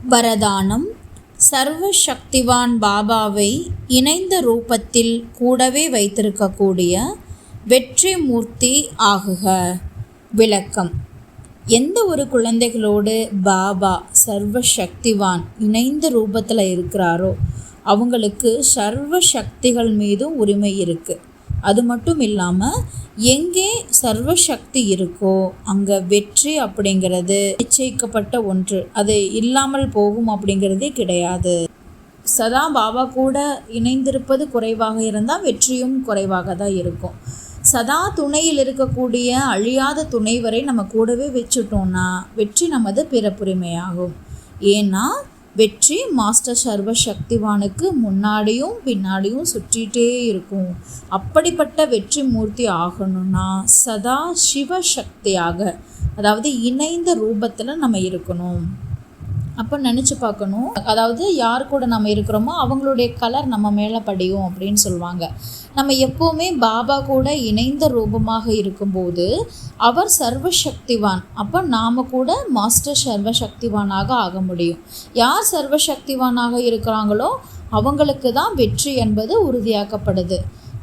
வரதானம். சர்வ சக்திவான் பாபாவை இணைந்த ரூபத்தில் கூடவே வைத்திருக்கக்கூடிய வெற்றி மூர்த்தி ஆகுக. விளக்கம். எந்த ஒரு குழந்தைகளோடு பாபா சர்வ சக்திவான் இணைந்த ரூபத்தில் இருக்கிறாரோ அவங்களுக்கு சர்வ சக்திகள் மீதும் உரிமை இருக்குது. அது மட்டும் இல்லாமல் எங்கே சர்வ சக்தி இருக்கோ அங்கே வெற்றி அப்படிங்கிறது நிச்சயிக்கப்பட்ட ஒன்று, அது இல்லாமல் போகும் அப்படிங்கிறதே கிடையாது. சதா பாபா கூட இணைந்திருப்பது குறைவாக இருந்தால் வெற்றியும் குறைவாக தான் இருக்கும். சதா துணையில் இருக்கக்கூடிய அழியாத துணை வரை நம்ம கூடவே வச்சுட்டோம்னா வெற்றி நமது பிறப்புரிமையாகும். ஏன்னா வெற்றி மாஸ்டர் சர்வ சக்திவானுக்கு முன்னாடியும் பின்னாடியும் சுற்றிகிட்டே இருக்கும். அப்படிப்பட்ட வெற்றி மூர்த்தி ஆகணும்னா சதா சிவ சக்தியாக, அதாவது இணைந்த ரூபத்தில் நம்ம இருக்கணும். அப்போ நினச்சி பார்க்கணும், அதாவது யார் கூட நம்ம இருக்கிறோமோ அவங்களுடைய கலர் நம்ம மேலே படியும் அப்படின்னு சொல்லுவாங்க. நம்ம எப்போவுமே பாபா கூட இணைந்த ரூபமாக இருக்கும்போது அவர் சர்வசக்திவான், அப்போ நாம் கூட மாஸ்டர் சர்வசக்திவானாக ஆக முடியும். யார் சர்வசக்திவானாக இருக்கிறாங்களோ அவங்களுக்கு தான் வெற்றி என்பது உறுதியாக்கப்படுது.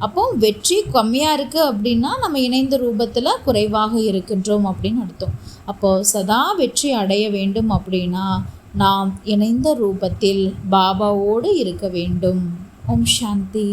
அப்போ வெற்றி கம்மியாக இருக்குது அப்படின்னா நம்ம இணைந்த ரூபத்தில் குறைவாக இருக்கின்றோம் அப்படின்னு அர்த்தம். அப்போது சதா வெற்றி அடைய வேண்டும் அப்படின்னா நாம் இணைந்த ரூபத்தில் பாபாவோடு இருக்க வேண்டும். ஓம் சாந்தி.